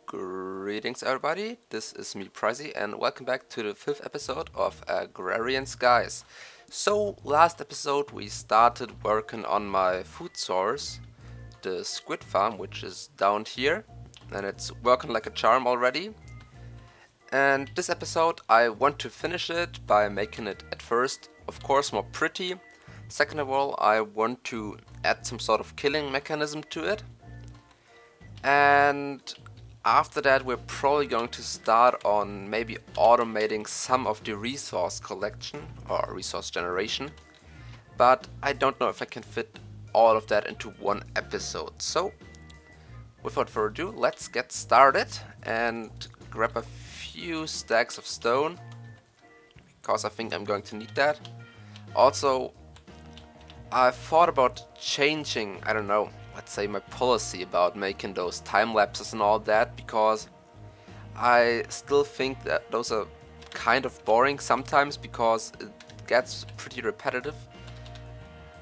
Greetings everybody, this is me preisiHD and welcome back to the 5th episode of Agrarian Skies. So last episode we started working on my food source, the squid farm, which is down here, and it's working like a charm already. And this episode I want to finish it by making it at first of course more pretty. Second of all, I want to add some sort of killing mechanism to it. And after that we're probably going to start on maybe automating some of the resource collection or resource generation, but I don't know if I can fit all of that into one episode. So without further ado, let's get started and grab a few stacks of stone, because I think I'm going to need that. Also, I thought about changing, I don't know, let's say my policy about making those time lapses and all that, because I still think that those are kind of boring sometimes because it gets pretty repetitive.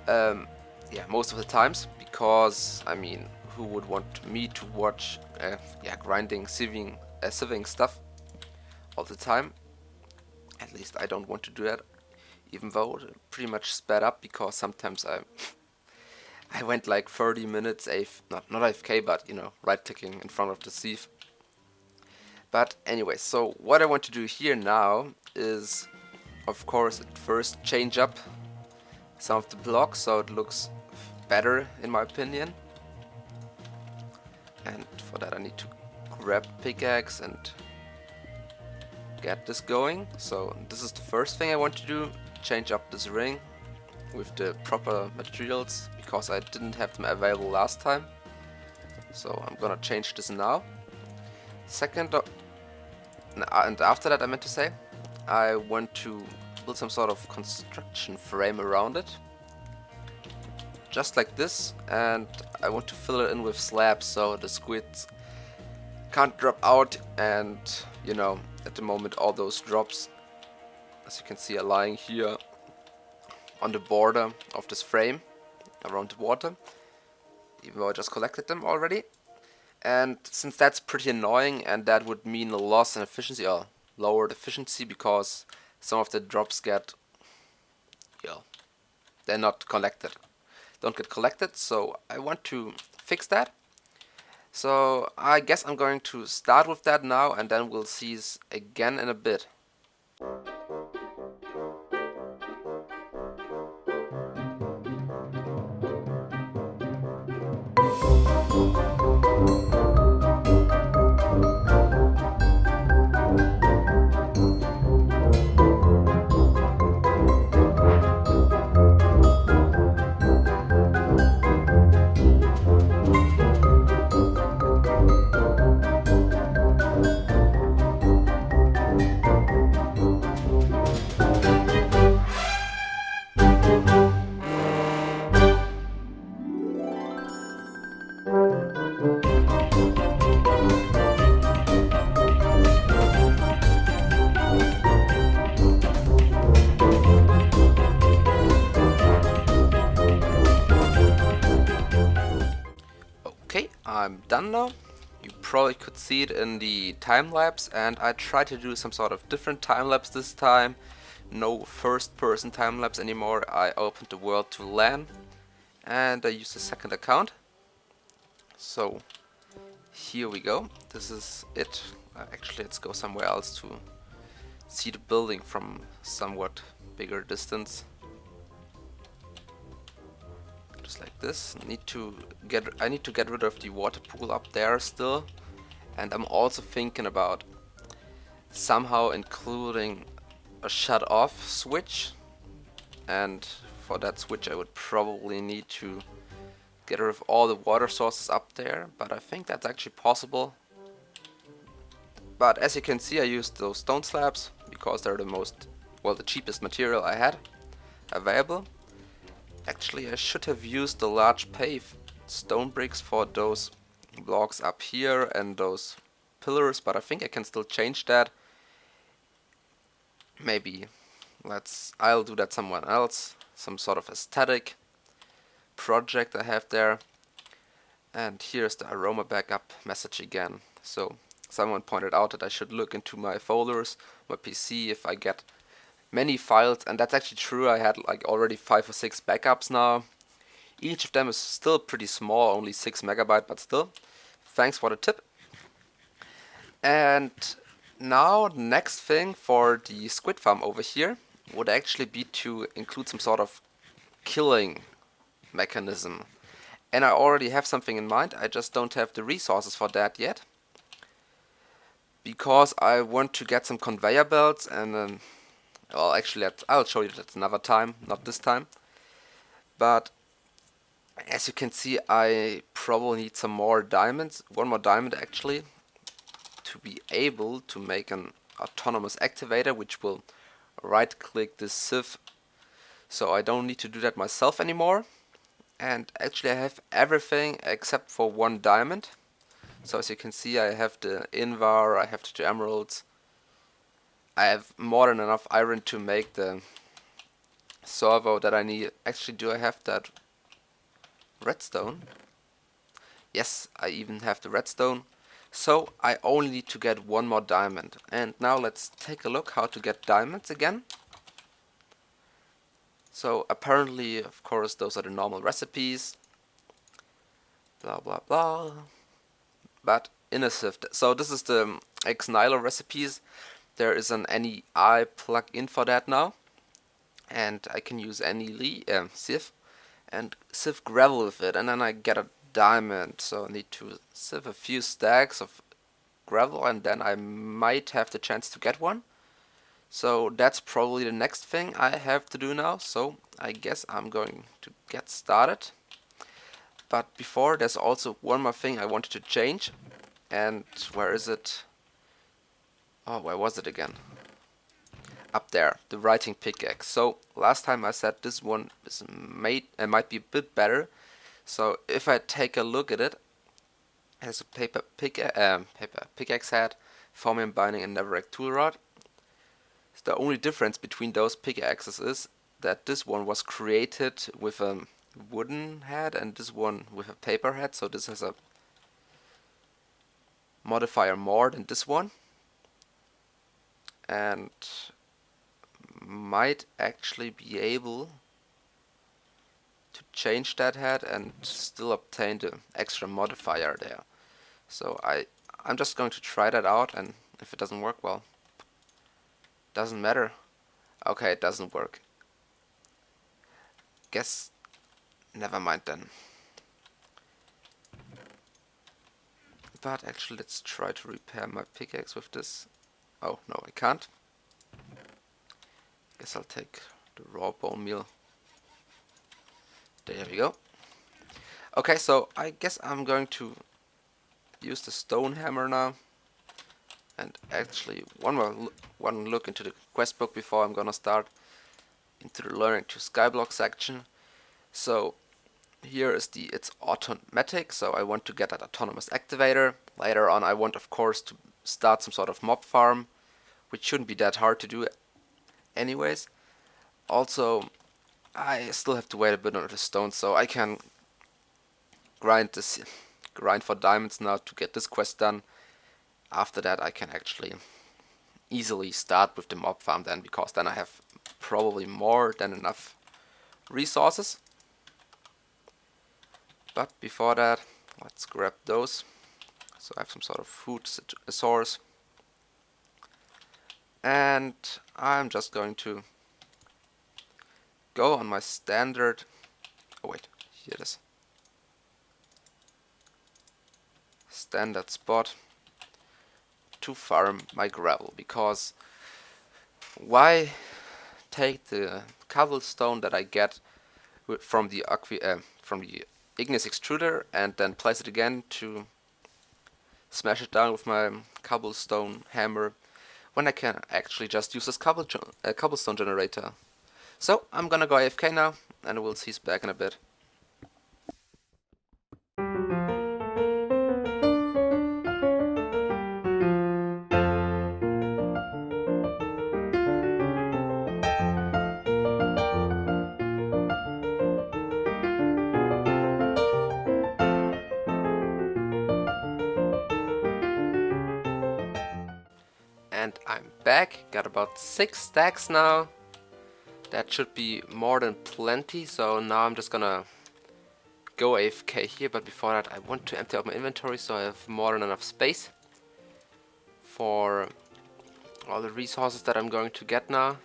Yeah, most of the times, because I mean, who would want me to watch grinding, sieving stuff all the time? At least I don't want to do that, even though it pretty much sped up, because sometimes I went like 30 minutes not AFK, but you know, right clicking in front of the sieve. But anyway, so what I want to do here now is of course at first change up some of the blocks so it looks better in my opinion. And for that I need to grab pickaxe and get this going. So this is the first thing I want to do, change up this ring with the proper materials, because I didn't have them available last time. So I'm gonna change this now. Second, and after that I meant to say, I want to build some sort of construction frame around it, just like this, and I want to fill it in with slabs so the squids can't drop out. And you know, at the moment all those drops, as you can see, are lying here on the border of this frame around the water, even though I just collected them already. And since that's pretty annoying, and that would mean a loss in efficiency or lowered efficiency, because some of the drops get, they're not collected, don't get collected, so I want to fix that. So I guess I'm going to start with that now, and then we'll see again in a bit. I'm done now. You probably could see it in the time lapse, and I tried to do some sort of different time lapse this time. No first person time lapse anymore. I opened the world to LAN and I used a second account. So here we go. This is it. Actually, let's go somewhere else to see the building from somewhat bigger distance. Just like this. I need to get rid of the water pool up there still, and I'm also thinking about somehow including a shut off switch, and for that switch I would probably need to get rid of all the water sources up there, but I think that's actually possible. But as you can see, I used those stone slabs because they're the cheapest material I had available. Actually, I should have used the large pave stone bricks for those blocks up here and those pillars, but I think I can still change that. Maybe I'll do that somewhere else, some sort of aesthetic project I have there. And here's the aroma backup message again. So someone pointed out that I should look into my folders, my PC, if I get many files, and that's actually true. I had like already 5 or 6 backups now. Each of them is still pretty small, only 6 megabyte, but still. Thanks for the tip. And now the next thing for the squid farm over here would actually be to include some sort of killing mechanism. And I already have something in mind, I just don't have the resources for that yet. Because I want to get some conveyor belts and well, actually I'll show you that another time, not this time. But as you can see, I probably need some more diamonds, one more diamond actually, to be able to make an autonomous activator which will right click this sieve, so I don't need to do that myself anymore. And actually I have everything except for one diamond. So as you can see, I have the Invar, I have the 2 emeralds, I have more than enough iron to make the servo that I need. Actually, do I have that redstone? Yes, I even have the redstone. So I only need to get one more diamond. And now let's take a look how to get diamonds again. So apparently, of course, those are the normal recipes. Blah blah blah. But in a sieve. So this is the Xnilo recipes. There is an NEI plug-in for that now. And I can use any sieve and sieve gravel with it, and then I get a diamond. So I need to sieve a few stacks of gravel, and then I might have the chance to get one. So that's probably the next thing I have to do now. So I guess I'm going to get started. But before, there's also one more thing I wanted to change. And where is it? Oh, where was it again? Up there, the writing pickaxe. So last time I said this one is might be a bit better. So if I take a look at it, it has a paper pickaxe head, Formium binding, and Netherrack tool rod. The only difference between those pickaxes is that this one was created with a wooden head and this one with a paper head. So this has a modifier more than this one, and might actually be able to change that head and still obtain the extra modifier there. So I'm just going to try that out, and if it doesn't work, well, doesn't matter. Okay, it doesn't work. Guess never mind then. But actually, let's try to repair my pickaxe with this. Oh no, I can't. Guess I'll take the raw bone meal. There we go. Okay, so I guess I'm going to use the stone hammer now. And actually, one look into the quest book before I'm gonna start into the learning to skyblock section. So here is it's automatic, so I want to get that autonomous activator. Later on I want, of course, to start some sort of mob farm, which shouldn't be that hard to do anyways. Also, I still have to wait a bit on the stone, so I can grind for diamonds now to get this quest done. After that I can actually easily start with the mob farm then, because then I have probably more than enough resources. But before that, let's grab those, so I have some sort of food source. And I'm just going to go on my standard, oh wait, here it is, standard spot to farm my gravel, because why take the cobblestone that I get from the igneous extruder and then place it again to smash it down with my cobblestone hammer, when I can actually just use this cobblestone generator. So I'm gonna go AFK now, and we'll see you back in a bit. And I'm back, got about 6 stacks now. That should be more than plenty, so now I'm just gonna go AFK here, but before that I want to empty out my inventory so I have more than enough space for all the resources that I'm going to get now.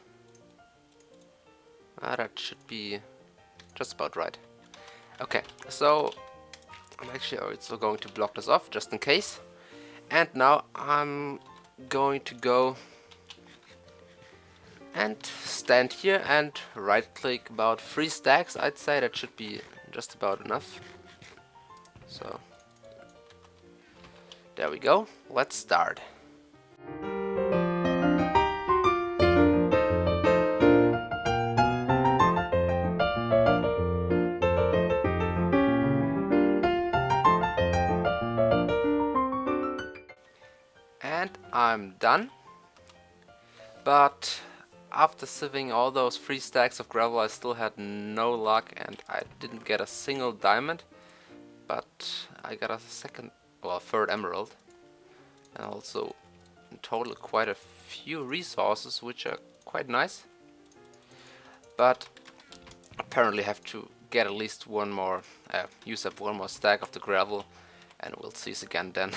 That should be just about right. Okay, so I'm actually also going to block this off just in case. And now I'm going to go and stand here and right click about 3 stacks. I'd say that should be just about enough. So there we go, let's start. And I'm done. But after sieving all those 3 stacks of gravel, I still had no luck and I didn't get a single diamond. But I got a third emerald. And also in total quite a few resources, which are quite nice. But apparently have to get at least one more, use up one more stack of the gravel, and we'll see us again then.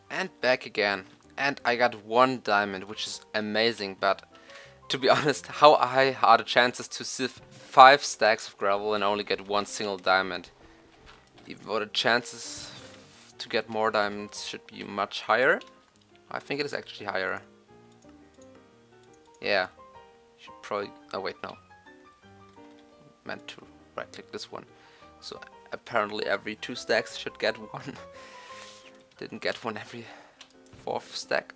And back again, and I got 1 diamond, which is amazing, but to be honest, how high are the chances to sieve 5 stacks of gravel and only get 1 single diamond? Even though the chances to get more diamonds should be much higher. I think it is actually higher. Yeah, should probably, oh wait, no. Meant to right click this one. So apparently every 2 stacks should get 1. Didn't get 1 every 4th stack.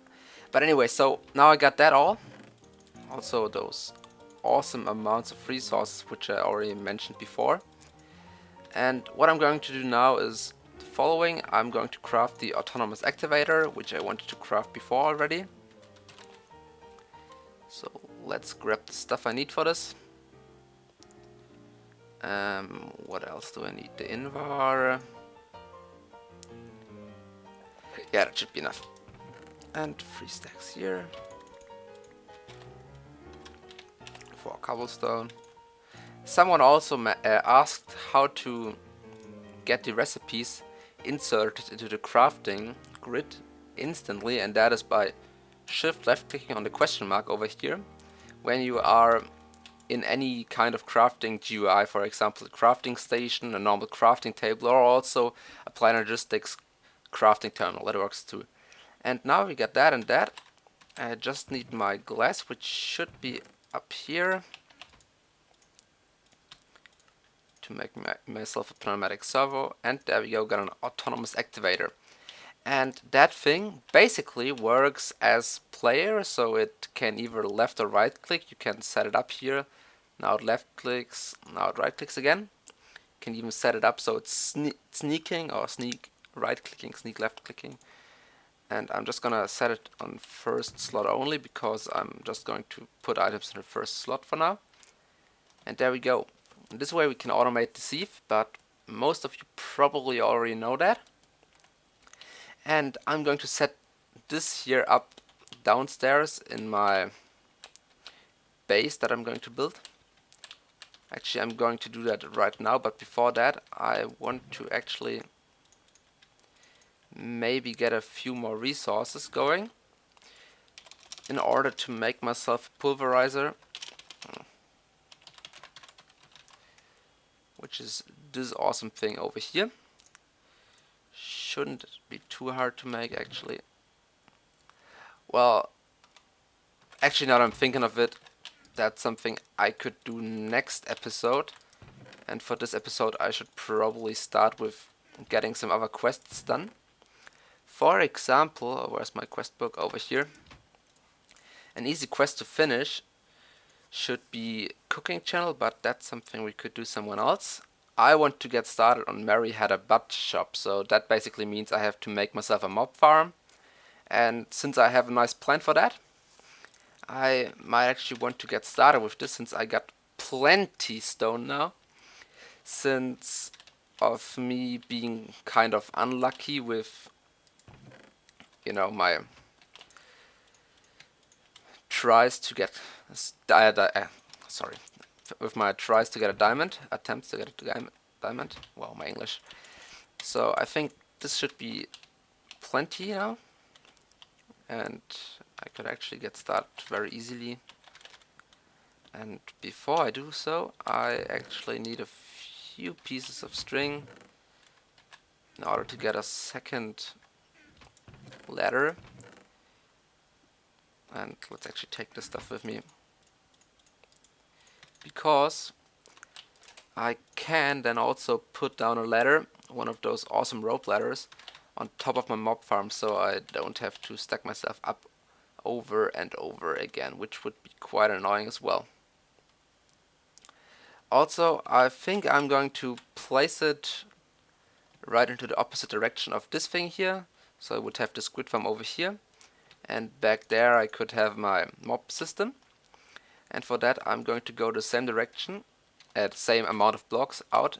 But anyway, so now I got that all. Also those awesome amounts of resources which I already mentioned before. And what I'm going to do now is the following. I'm going to craft the autonomous activator, which I wanted to craft before already. So let's grab the stuff I need for this. What else do I need? The invar. Yeah, that should be enough. And 3 stacks here. 4 cobblestone. Someone also asked how to get the recipes inserted into the crafting grid instantly, and that is by shift left clicking on the question mark over here. When you are in any kind of crafting GUI, for example a crafting station, a normal crafting table, or also a Planagistics crafting terminal, that works too. And now we got that and that. I just need my glass, which should be up here, to make myself a pneumatic servo. And there we go, got an autonomous activator. And that thing basically works as player, so it can either left or right click. You can set it up here. Now it left clicks, now it right clicks again. You can even set it up so it's sneaking or sneak right clicking, sneak left clicking. And I'm just gonna set it on first slot only because I'm just going to put items in the first slot for now. And there we go. And this way we can automate the sieve, but most of you probably already know that. And I'm going to set this here up downstairs in my base that I'm going to build. Actually, I'm going to do that right now, but before that I want to actually maybe get a few more resources going in order to make myself a pulverizer, which is this awesome thing over here. Shouldn't be too hard to make actually. Well, actually now that I'm thinking of it, that's something I could do next episode, and for this episode I should probably start with getting some other quests done. For example, where's my quest book? Over here. An easy quest to finish should be cooking channel, but that's something we could do someone else. I want to get started on Mary had a butcher shop, so that basically means I have to make myself a mob farm And since I have a nice plan for that, I might actually want to get started with this, since I got plenty stone now, since of me being kind of unlucky with, you know, my tries to get with my tries to get a diamond, attempts to get a diamond. Wow, my English. So I think this should be plenty now, and I could actually get started very easily. And before I do so, I actually need a few pieces of string in order to get a second ladder. And let's actually take this stuff with me, because I can then also put down a ladder, one of those awesome rope ladders, on top of my mob farm, so I don't have to stack myself up over and over again, which would be quite annoying as well. Also, I think I'm going to place it right into the opposite direction of this thing here, so I would have the squid farm over here, and back there I could have my mob system. And for that I'm going to go the same direction, at the same amount of blocks out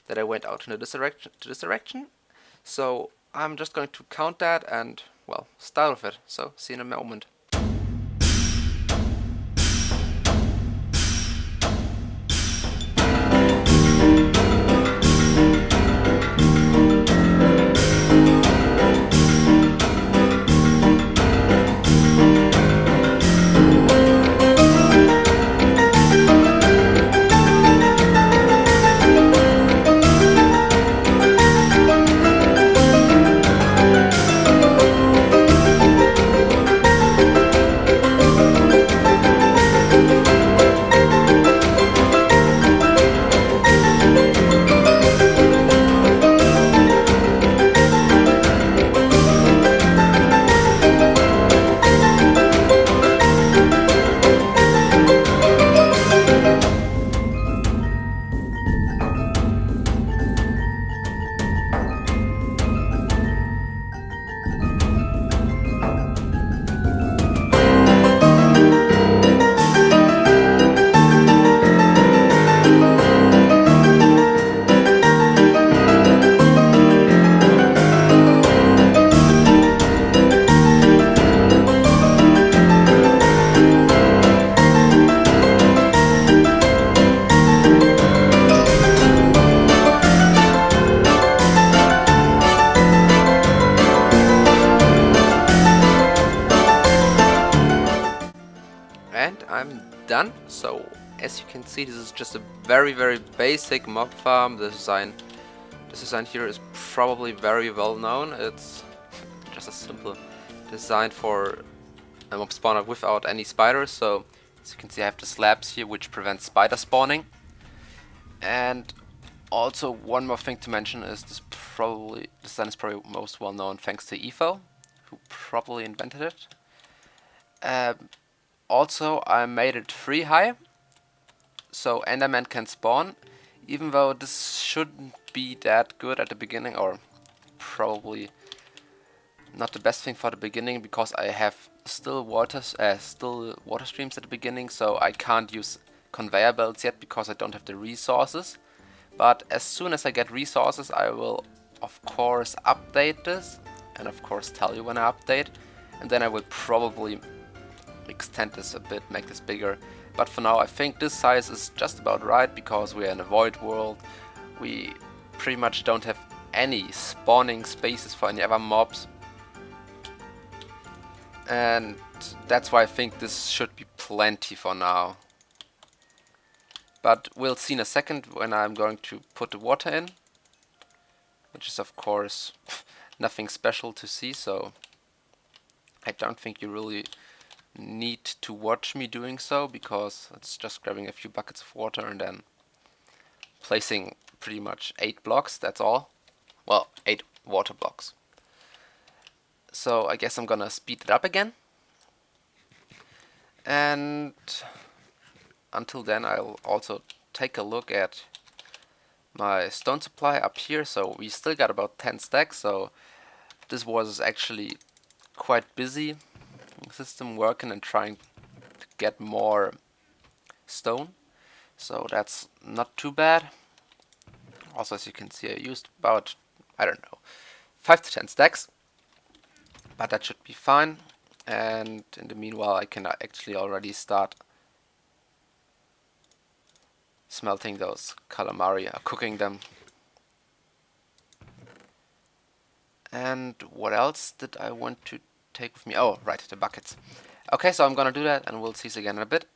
that I went out into this direction. So I'm just going to count that and, well, start with it. So see you in a moment. And I'm done. So as you can see, this is just a very basic mob farm. This design here is probably very well known. It's just a simple design for a mob spawner without any spiders. So as you can see, I have the slabs here which prevent spider spawning. And also one more thing to mention is this design is probably most well known thanks to Evo, who probably invented it. Also, I made it 3 high, so Enderman can spawn, even though this shouldn't be that good at the beginning, or probably not the best thing for the beginning, because I have still water streams at the beginning, so I can't use conveyor belts yet because I don't have the resources. But as soon as I get resources, I will of course update this, and of course tell you when I update, and then I will probably extend this a bit, make this bigger. But for now I think this size is just about right, because we're in a void world. We pretty much don't have any spawning spaces for any other mobs, and that's why I think this should be plenty for now. But we'll see in a second when I'm going to put the water in, which is of course nothing special to see, so I don't think you really need to watch me doing so, because it's just grabbing a few buckets of water and then placing pretty much 8 blocks, that's all. Well, 8 water blocks. So I guess I'm gonna speed it up again. And until then I'll also take a look at my stone supply up here. So we still got about 10 stacks, so this was actually quite busy system working and trying to get more stone, so that's not too bad. Also, as you can see, I used about, I don't know, 5 to 10 stacks, but that should be fine. And in the meanwhile, I can actually already start smelting those calamari, or cooking them. And what else did I want to take with me? Oh, right, the buckets. Okay, so I'm gonna do that, and we'll see you again in a bit.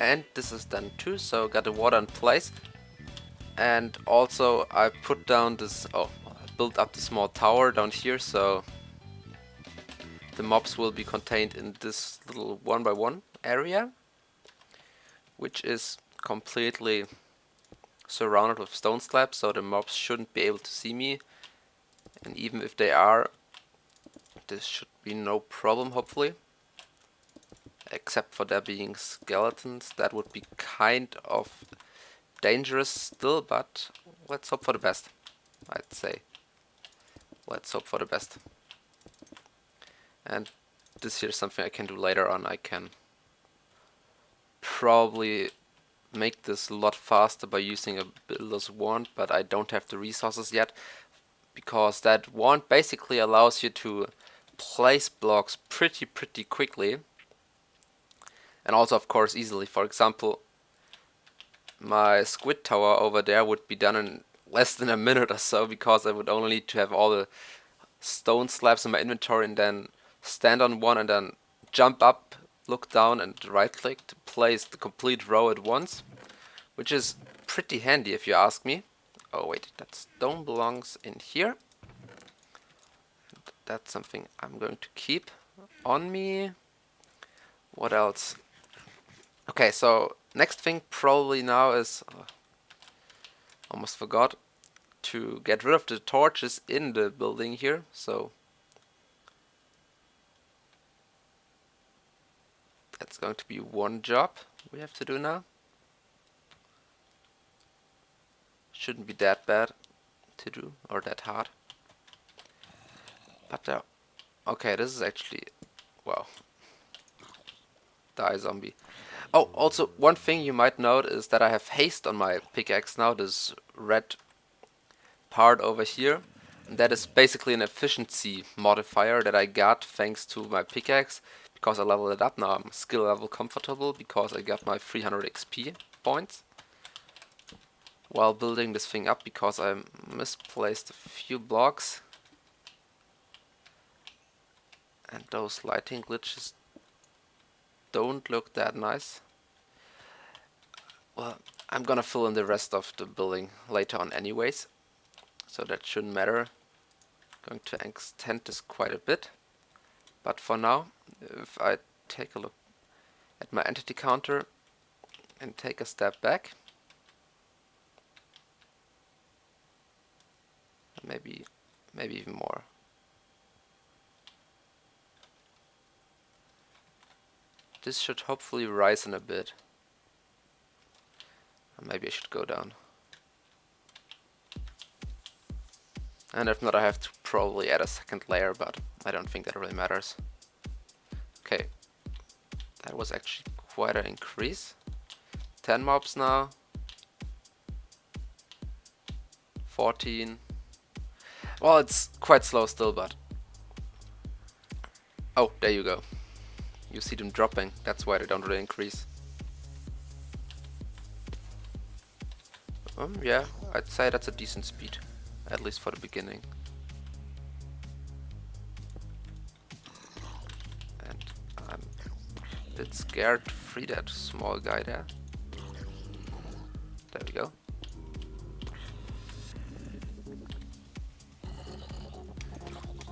And this is done too, so got the water in place. And also I put down this, built up the small tower down here, so the mobs will be contained in this little 1x1 area, which is completely surrounded with stone slabs, so the mobs shouldn't be able to see me. And even if they are, this should be no problem, hopefully. Except for there being skeletons, that would be kind of dangerous still, but let's hope for the best, I'd say. Let's hope for the best. And this here is something I can do later on. I can probably make this a lot faster by using a builder's wand, but I don't have the resources yet, because that wand basically allows you to place blocks pretty quickly. And also, of course, easily. For example, my squid tower over there would be done in less than a minute or so, because I would only need to have all the stone slabs in my inventory and then stand on one and then jump up, look down and right click to place the complete row at once. which is pretty handy if you ask me. Oh wait, that stone belongs in here. That's something I'm going to keep on me. What else? Okay, so next thing probably now is, almost forgot, to get rid of the torches in the building here. So that's going to be one job we have to do now. Shouldn't be that bad to do, or that hard. But okay, this is actually, wow. Die zombie. Oh, also one thing you might note is that I have haste on my pickaxe now, this red part over here. And that is basically an efficiency modifier that I got thanks to my pickaxe, because I leveled it up. Now I'm skill level comfortable because I got my 300 XP points while building this thing up, because I misplaced a few blocks. And those lighting glitches don't look that nice. Well, I'm gonna fill in the rest of the building later on anyways, so that shouldn't matter. Going to extend this quite a bit, but for now, if I take a look at my entity counter and take a step back, maybe even more. This should hopefully rise in a bit. Maybe I should go down. And if not, I have to probably add a second layer, but I don't think that really matters. Okay, that was actually quite an increase. 10 mobs now. 14. Well, it's quite slow still, but... Oh, there you go. You see them dropping, that's why they don't really increase. Yeah, I'd say that's a decent speed, at least for the beginning. And I'm a bit scared to free that small guy there. There we go.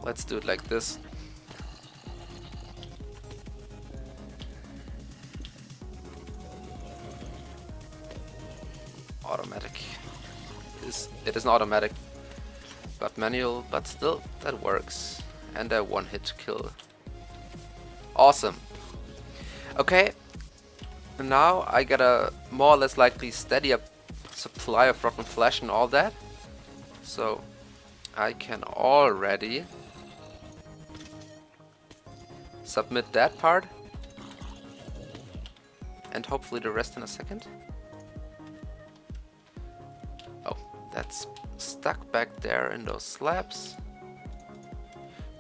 Let's do it like this. Automatic. It is not automatic, but manual, but still that works. And a one-hit kill. Awesome. Okay, now I got a more or less likely steady up supply of rotten flesh and all that, so I can already submit that part, and hopefully the rest in a second. That's stuck back there in those slabs.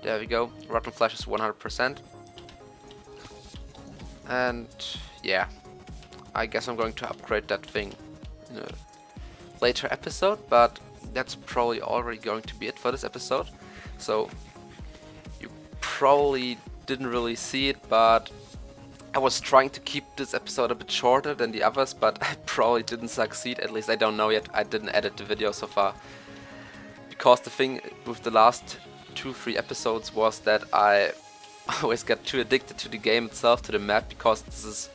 There we go. Rotten flesh is 100%. And yeah, I guess I'm going to upgrade that thing in a later episode, but that's probably already going to be it for this episode. So you probably didn't really see it, but I was trying to keep this episode a bit shorter than the others, but I probably didn't succeed. At least I don't know yet. I didn't edit the video so far. Because the thing with the last 2-3 episodes was that I always got too addicted to the game itself, to the map, because this is,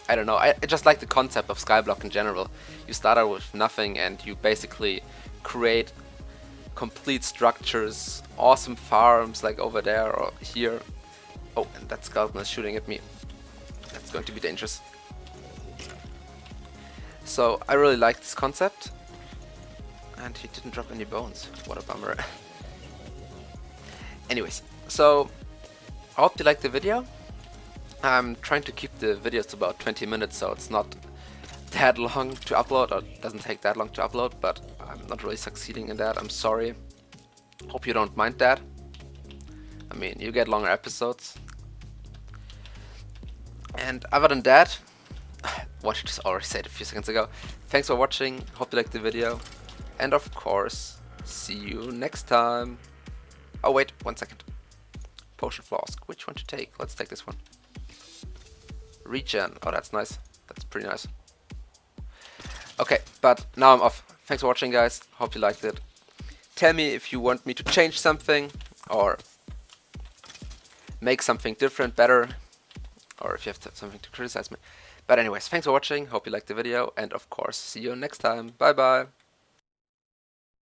I don't know, I just like the concept of Skyblock in general. You start out with nothing and you basically create complete structures, awesome farms like over there or here. Oh, and that skeleton is shooting at me. That's going to be dangerous. So I really like this concept, and he didn't drop any bones. What a bummer. Anyways, so I hope you liked the video. I'm trying to keep the videos to about 20 minutes, so it's not that long to upload, or it doesn't take that long to upload, but I'm not really succeeding in that. I'm sorry. Hope you don't mind that. I mean, you get longer episodes. And other than that, what I just already said a few seconds ago, thanks for watching, hope you liked the video, and of course, see you next time. Oh wait, 1 second. Potion flask, which one to take? Let's take this one. Regen, oh that's nice, that's pretty nice. Okay, but now I'm off. Thanks for watching, guys. Hope you liked it. Tell me if you want me to change something or make something different, better, or if you have something to criticize me. But anyways, thanks for watching. Hope you liked the video, and of course, see you next time. Bye bye.